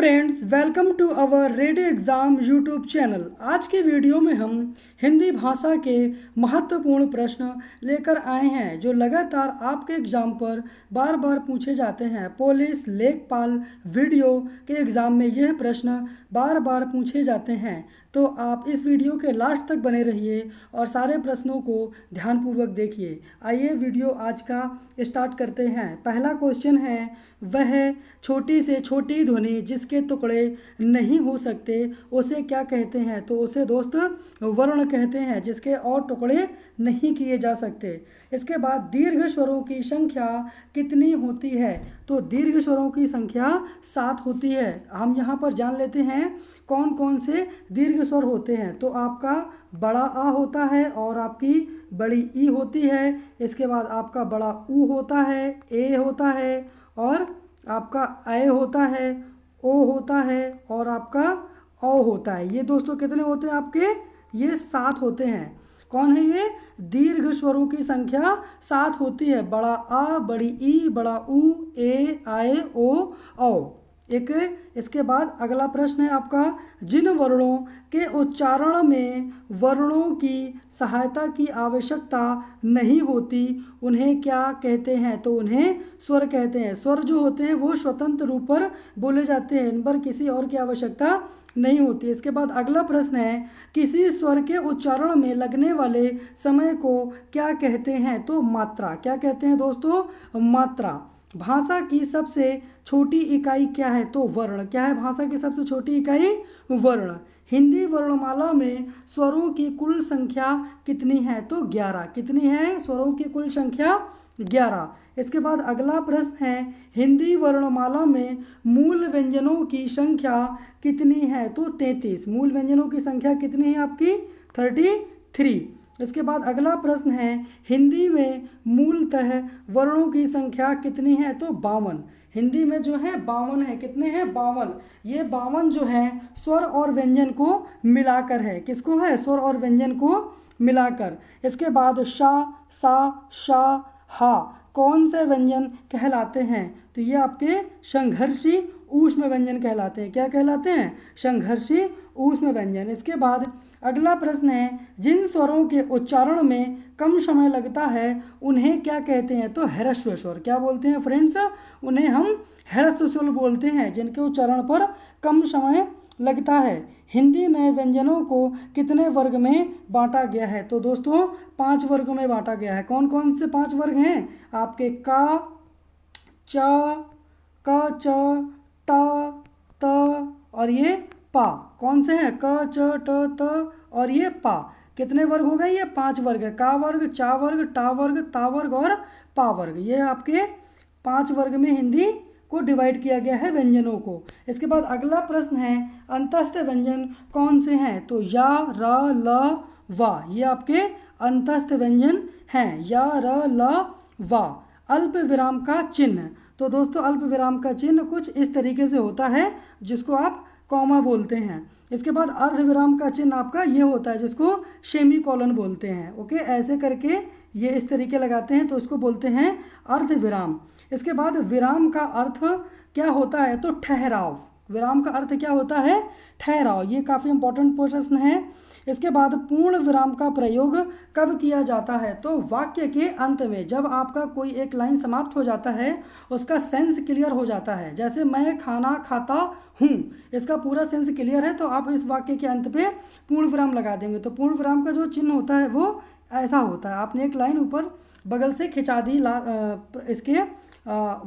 Friends, welcome to our ready exam YouTube channel. आज के video में हम हिंदी भाषा के महत्वपूर्ण प्रश्न लेकर आए हैं जो लगातार आपके एग्ज़ाम पर बार बार पूछे जाते हैं। पुलिस, लेखपाल, वीडियो के एग्ज़ाम में यह प्रश्न बार बार पूछे जाते हैं। तो आप इस वीडियो के लास्ट तक बने रहिए और सारे प्रश्नों को ध्यानपूर्वक देखिए। आइए वीडियो आज का स्टार्ट करते हैं। पहला क्वेश्चन है, वह छोटी से छोटी ध्वनि जिसके टुकड़े नहीं हो सकते उसे क्या कहते हैं? तो उसे दोस्त वर्ण कहते हैं, जिसके और टुकड़े नहीं किए जा सकते। इसके बाद दीर्घ स्वरों की संख्या कितनी होती है? तो दीर्घ स्वरों की संख्या 7 होती है। हम यहाँ पर जान लेते हैं कौन कौन से दीर्घ स्वर होते हैं। तो आपका बड़ा आ होता है और आपकी बड़ी ई होती है। इसके बाद आपका बड़ा ऊ होता है, ए होता है और आपका ए होता है, ओ होता है और आपका औ होता है। ये दोस्तों कितने होते हैं आपके? ये 7 होते हैं। कौन है ये? दीर्घ स्वरों की संख्या 7 होती है। बड़ा आ, बड़ी ई, बड़ा ऊ, ए, आए, ओ, औ। एक इसके बाद अगला प्रश्न है आपका, जिन वर्णों के उच्चारण में वर्णों की सहायता की आवश्यकता नहीं होती उन्हें क्या कहते हैं? तो उन्हें स्वर कहते हैं। स्वर जो होते हैं वो स्वतंत्र रूप पर बोले जाते हैं, इन पर किसी और की आवश्यकता नहीं होती। इसके बाद अगला प्रश्न है, किसी स्वर के उच्चारण में लगने वाले समय को क्या कहते हैं? तो मात्रा। क्या कहते हैं दोस्तों? मात्रा। भाषा की सबसे छोटी इकाई क्या है? तो वर्ण। क्या है भाषा की सबसे छोटी इकाई? वर्ण। हिंदी वर्णमाला में स्वरों की कुल संख्या कितनी है? तो 11। कितनी है स्वरों की कुल संख्या? 11। इसके बाद अगला प्रश्न है, हिंदी वर्णमाला में मूल व्यंजनों की संख्या कितनी है? तो 33। मूल व्यंजनों की संख्या कितनी है आपकी? 33। इसके बाद अगला प्रश्न है, हिंदी में मूलतः वर्णों की संख्या कितनी है? तो 52। हिंदी में जो है 52 है। कितने हैं? 52। ये 52 जो है स्वर और व्यंजन को मिलाकर है। किसको है? स्वर और व्यंजन को मिलाकर। इसके बाद शा, सा, शा, हा कौन से व्यंजन कहलाते हैं? तो ये आपके संघर्षी ऊष्म व्यंजन कहलाते हैं। क्या कहलाते हैं? संघर्षी ऊष्म व्यंजन। इसके बाद अगला प्रश्न है, जिन स्वरों के उच्चारण में कम समय लगता है उन्हें क्या कहते हैं? तो ह्रस्व स्वर। क्या बोलते हैं फ्रेंड्स? उन्हें हम ह्रस्व स्वर बोलते हैं, जिनके उच्चारण पर कम समय लगता है। हिंदी में व्यंजनों को कितने वर्ग में बांटा गया है? तो दोस्तों 5 वर्गों में बांटा गया है। कौन कौन से 5 वर्ग हैं आपके? का, च, क, च, ट, त और ये पा। कौन से हैं? क, च, ट, त और ये पा। कितने वर्ग हो गए? ये 5 वर्ग है। का वर्ग, चा वर्ग, टा वर्ग, ता वर्ग और पा वर्ग। ये आपके 5 वर्ग में हिंदी को डिवाइड किया गया है व्यंजनों को। इसके बाद अगला प्रश्न है, अंतस्थ व्यंजन कौन से हैं? तो या, र, ल, वा। ये आपके अंतस्थ व्यंजन हैं। या, र, ल, वा। अल्प विराम का चिन्ह। तो दोस्तों अल्प विराम का चिन्ह कुछ इस तरीके से होता है, जिसको आप कॉमा बोलते हैं। इसके बाद अर्ध विराम का चिन्ह आपका ये होता है, जिसको सेमी कॉलन बोलते हैं। ओके, ऐसे करके ये इस तरीके लगाते हैं तो इसको बोलते हैं अर्ध विराम। इसके बाद विराम का अर्थ क्या होता है? तो ठहराव। विराम का अर्थ क्या होता है? ठहराव। ये काफ़ी इंपॉर्टेंट प्रश्न है। इसके बाद पूर्ण विराम का प्रयोग कब किया जाता है? तो वाक्य के अंत में, जब आपका कोई एक लाइन समाप्त हो जाता है, उसका सेंस क्लियर हो जाता है। जैसे मैं खाना खाता हूँ, इसका पूरा सेंस क्लियर है तो आप इस वाक्य के अंत पे पूर्ण विराम लगा देंगे। तो पूर्ण विराम का जो चिन्ह होता है वो ऐसा होता है। आपने एक लाइन ऊपर बगल से खिंचा दी इसके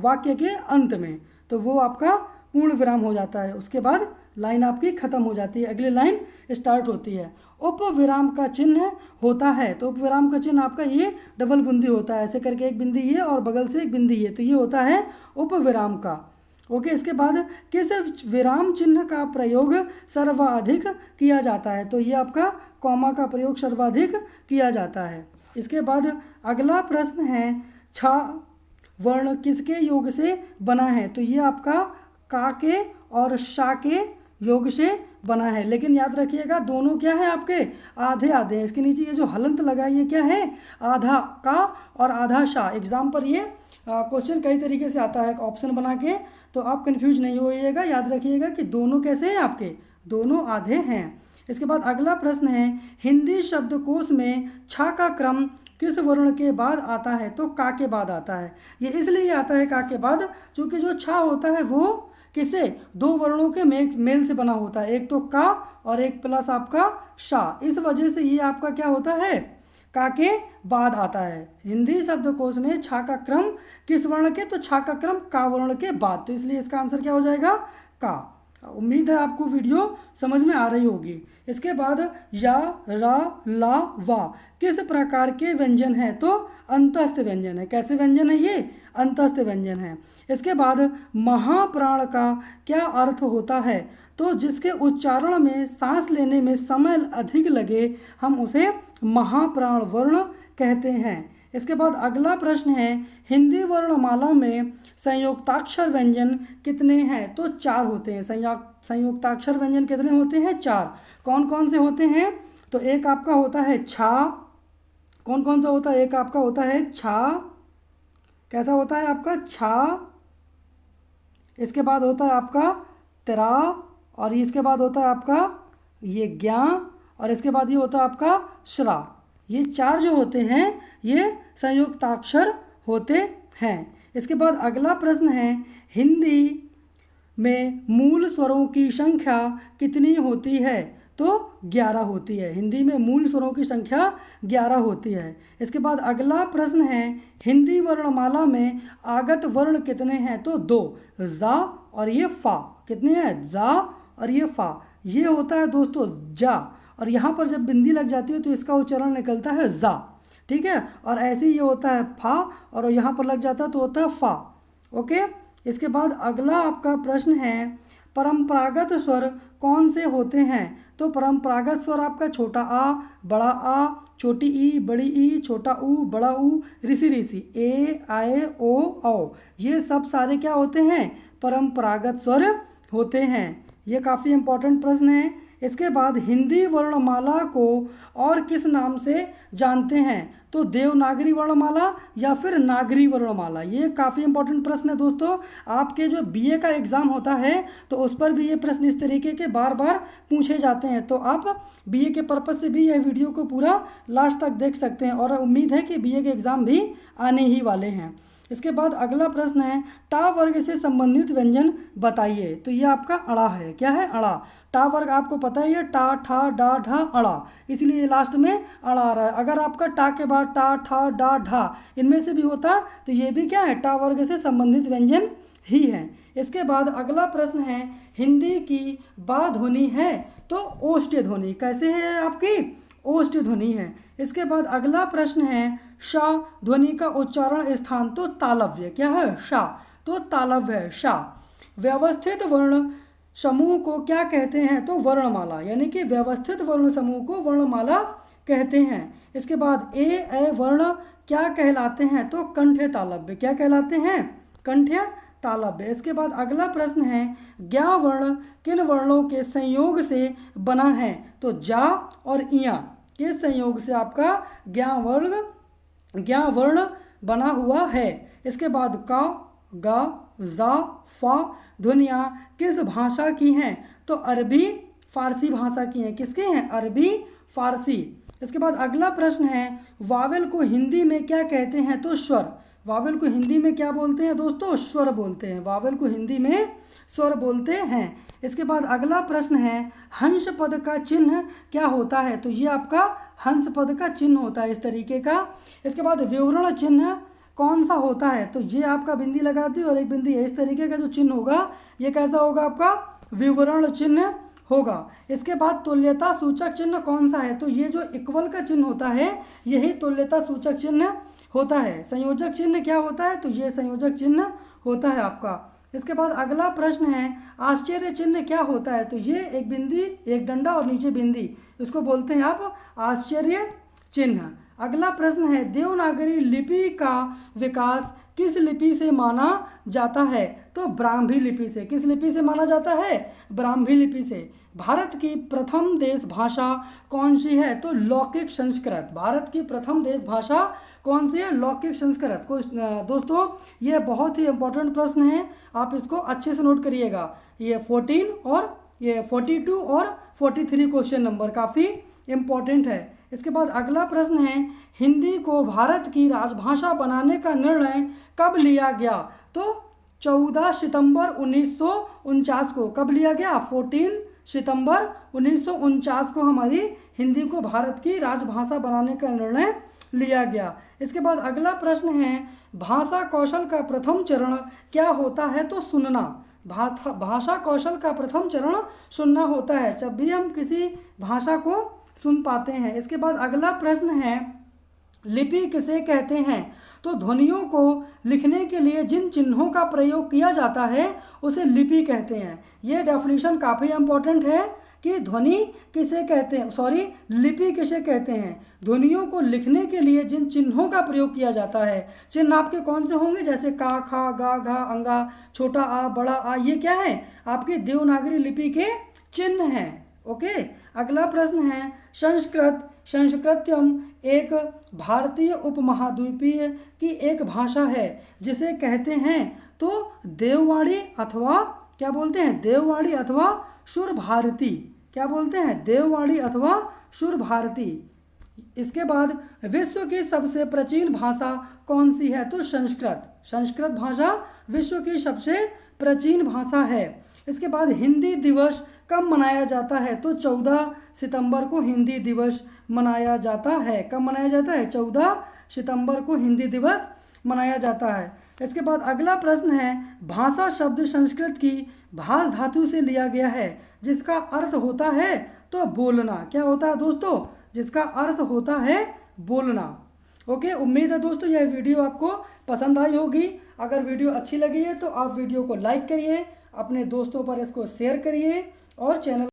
वाक्य के अंत में, तो वो आपका पूर्ण विराम हो जाता है। उसके बाद लाइन आपकी खत्म हो जाती है, अगली लाइन स्टार्ट होती है। उपविराम का चिन्ह होता है। तो उपविराम का चिन्ह आपका ये डबल बिंदी होता है, ऐसे करके एक बिंदी ये और बगल से एक बिंदी ये, तो ये होता है उपविराम का। ओके, इसके बाद किस विराम चिन्ह का प्रयोग सर्वाधिक किया जाता है? तो ये आपका कॉमा का प्रयोग सर्वाधिक किया जाता है। इसके बाद अगला प्रश्न है, छा वर्ण किसके योग से बना है? तो ये आपका का के और शा के योग से बना है। लेकिन याद रखिएगा दोनों क्या है आपके? आधे आधे हैं। इसके नीचे ये जो हलंत लगा है ये क्या है? आधा का और आधा शा। एग्जाम पर ये क्वेश्चन कई तरीके से आता है ऑप्शन बना के, तो आप कंफ्यूज नहीं होइएगा, याद रखिएगा कि दोनों कैसे हैं आपके, दोनों आधे हैं। इसके बाद अगला प्रश्न है, हिंदी शब्दकोश में छा का क्रम किस वर्ण के बाद आता है? तो का के बाद आता है। ये इसलिए आता है का के बाद क्योंकि जो छा होता है वो किसे, दो वर्णों के मेल से बना होता है, एक तो का और एक प्लस आपका शा। इस वजह से ये आपका क्या होता है, का के बाद आता है। हिंदी शब्दकोश में छा का क्रम किस वर्ण के, तो छा का क्रम का वर्ण के बाद, तो इसलिए इसका आंसर क्या हो जाएगा, का। उम्मीद है आपको वीडियो समझ में आ रही होगी। इसके बाद या, रा, ला, वा किस प्रकार के व्यंजन है? तो अंतस्थ व्यंजन है। कैसे व्यंजन है ये? अंतस्थ व्यंजन है। इसके बाद महाप्राण का क्या अर्थ होता है? तो जिसके उच्चारण में सांस लेने में समय अधिक लगे हम उसे महाप्राण वर्ण कहते हैं। इसके बाद अगला प्रश्न है, हिंदी वर्णमाला में संयुक्ताक्षर व्यंजन कितने हैं? तो 4 होते हैं। संयुक्ताक्षर व्यंजन कितने होते हैं? 4। कौन कौन से होते हैं? तो एक आपका होता है छा। कौन कौन सा होता है? एक आपका होता है छा। कैसा होता है आपका? छा। इसके बाद होता है आपका त्रा, और इसके बाद होता है आपका ये ज्ञा, और इसके बाद ये होता है आपका श्रा। ये 4 जो होते हैं ये संयुक्ताक्षर होते हैं। इसके बाद अगला प्रश्न है, हिंदी में मूल स्वरों की संख्या कितनी होती है? तो 11 होती है। हिंदी में मूल स्वरों की संख्या 11 होती है। इसके बाद अगला प्रश्न है, हिंदी वर्णमाला में आगत वर्ण कितने हैं? तो 2, जा और ये फा। कितने हैं? जा और ये फा। ये होता है दोस्तों जा, और यहाँ पर जब बिंदी लग जाती है तो इसका उच्चारण निकलता है जा, ठीक है। और ऐसे ही ये होता है फा, और यहाँ पर लग जाता है तो होता है फा। ओके। इसके बाद अगला आपका प्रश्न है, परंपरागत स्वर कौन से होते हैं? तो परंपरागत स्वर आपका छोटा आ, बड़ा आ, छोटी ई, बड़ी ई, छोटा ऊ, बड़ा ऊ, ऋषि ऋषि, ए, आए, ओ, औ। ये सब सारे क्या होते हैं? परंपरागत स्वर होते हैं। ये काफ़ी इंपॉर्टेंट प्रश्न है। इसके बाद हिंदी वर्णमाला को और किस नाम से जानते हैं? तो देवनागरी वर्णमाला या फिर नागरी वर्णमाला। ये काफ़ी इंपॉर्टेंट प्रश्न है दोस्तों। आपके जो बीए का एग्ज़ाम होता है तो उस पर भी ये प्रश्न इस तरीके के बार बार पूछे जाते हैं, तो आप बीए के पर्पज़ से भी यह वीडियो को पूरा लास्ट तक देख सकते हैं, और उम्मीद है कि बीए के एग्ज़ाम भी आने ही वाले हैं। इसके बाद अगला प्रश्न है, टा वर्ग से संबंधित व्यंजन बताइए। तो ये आपका अड़ा है। क्या है? अड़ा। टा वर्ग आपको पता ही है, टा, ठा, डा, ढा, अड़ा, इसलिए लास्ट में अड़ा आ रहा है। अगर आपका टा के बाद टा, ठा, डा, ढा इनमें से भी होता तो ये भी क्या है? टा वर्ग से संबंधित व्यंजन ही है। इसके बाद अगला प्रश्न है, हिंदी की बा ध्वनि है? तो ओष्ठ्य ध्वनि। कैसे है आपकी? ओष्ठ्य ध्वनि है। इसके बाद अगला प्रश्न है, शा ध्वनि का उच्चारण स्थान? तो तालव्य। क्या है? शा, तो तालव्य है शा। व्यवस्थित वर्ण समूह को क्या कहते हैं? तो वर्णमाला, यानी कि व्यवस्थित वर्ण समूह को वर्णमाला कहते हैं। इसके बाद ए वर्ण क्या कहलाते हैं? तो कंठ्य तालव्य। क्या कहलाते हैं? कंठ्य तालव्य। इसके बाद अगला प्रश्न है, ज्ञा वर्ण किन वर्णों के संयोग से बना है? तो जा और इया के संयोग से आपका ज्ञा वर्ण बना हुआ है। इसके बाद का, गा, जा, फा ध्वनियाँ किस भाषा की हैं? तो अरबी फारसी भाषा की हैं। किसके हैं? अरबी फारसी। इसके बाद अगला प्रश्न है, वावेल को हिंदी में क्या कहते हैं? तो स्वर। वावेल को हिंदी में क्या बोलते हैं दोस्तों? स्वर बोलते हैं। वावेल को हिंदी में स्वर बोलते हैं। इसके बाद अगला प्रश्न है, हंस पद का चिन्ह क्या होता है? तो ये आपका हंस पद का चिन्ह होता है इस तरीके का। इसके बाद विवरण चिन्ह कौन सा होता है? तो ये आपका बिंदी लगा दी और एक बिंदी है, इस तरीके का जो चिन्ह होगा ये कैसा होगा? आपका विवरण चिन्ह होगा। इसके बाद तुल्यता सूचक चिन्ह कौन सा है? तो ये जो इक्वल का चिन्ह होता है यही तुल्यता सूचक चिन्ह होता है। संयोजक चिन्ह क्या होता है? तो ये संयोजक चिन्ह होता है आपका। इसके बाद अगला प्रश्न है, आश्चर्य चिन्ह क्या होता है? तो ये एक बिंदी, एक डंडा और नीचे बिंदी, इसको बोलते हैं आप आश्चर्य चिन्ह। अगला प्रश्न है, देवनागरी लिपि का विकास किस लिपि से माना जाता है? तो ब्राह्मी लिपि से। किस लिपि से माना जाता है? ब्राह्मी लिपि से। भारत की प्रथम देश भाषा कौन सी है? तो लौकिक संस्कृत। भारत की प्रथम देश भाषा कौन सी है? लौकिक संस्कृत। दोस्तों ये बहुत ही इंपॉर्टेंट प्रश्न है, आप इसको अच्छे से नोट करिएगा। ये 14 और ये 42 और 43 क्वेश्चन नंबर काफ़ी इम्पोर्टेंट है। इसके बाद अगला प्रश्न है, हिंदी को भारत की राजभाषा बनाने का निर्णय कब लिया गया? तो 14 सितंबर 1949 को। कब लिया गया? 14 सितंबर 1949 को हमारी हिंदी को भारत की राजभाषा बनाने का निर्णय लिया गया। इसके बाद अगला प्रश्न है, भाषा कौशल का प्रथम चरण क्या होता है? तो सुनना। भाषा कौशल का प्रथम चरण सुनना होता है, जब भी हम किसी भाषा को सुन पाते हैं। इसके बाद अगला प्रश्न है, लिपि किसे कहते हैं? तो ध्वनियों को लिखने के लिए जिन चिन्हों का प्रयोग किया जाता है उसे लिपि कहते हैं। ये डेफिनेशन काफ़ी इंपॉर्टेंट है कि ध्वनि किसे कहते हैं, लिपि किसे कहते हैं? ध्वनियों को लिखने के लिए जिन चिन्हों का प्रयोग किया जाता है। चिन्ह आपके कौन से होंगे? जैसे का, खा, गा, घा, अंगा, छोटा आ, बड़ा आ, ये क्या है? आपकी देवनागरी लिपि के चिन्ह हैं। ओके। अगला प्रश्न है, संस्कृतम एक भारतीय उपमहाद्वीपीय की एक भाषा है जिसे कहते हैं तो देववाणी अथवा क्या बोलते हैं? देववाणी अथवा सुर भारती। क्या बोलते हैं? देववाणी अथवा सुर भारती। इसके बाद विश्व की सबसे प्राचीन भाषा कौन सी है? तो संस्कृत। संस्कृत भाषा विश्व की सबसे प्राचीन भाषा है। इसके बाद हिंदी दिवस कब मनाया जाता है? तो 14 सितंबर को हिंदी दिवस मनाया जाता है। कब मनाया जाता है? 14 सितंबर को हिंदी दिवस मनाया जाता है। इसके बाद अगला प्रश्न है, भाषा शब्द संस्कृत की भाष धातु से लिया गया है जिसका अर्थ होता है तो बोलना। क्या होता है दोस्तों? जिसका अर्थ होता है बोलना। ओके, उम्मीद है दोस्तों यह वीडियो आपको पसंद आई होगी। अगर वीडियो अच्छी लगी है तो आप वीडियो को लाइक करिए, अपने दोस्तों पर इसको शेयर करिए और चैनल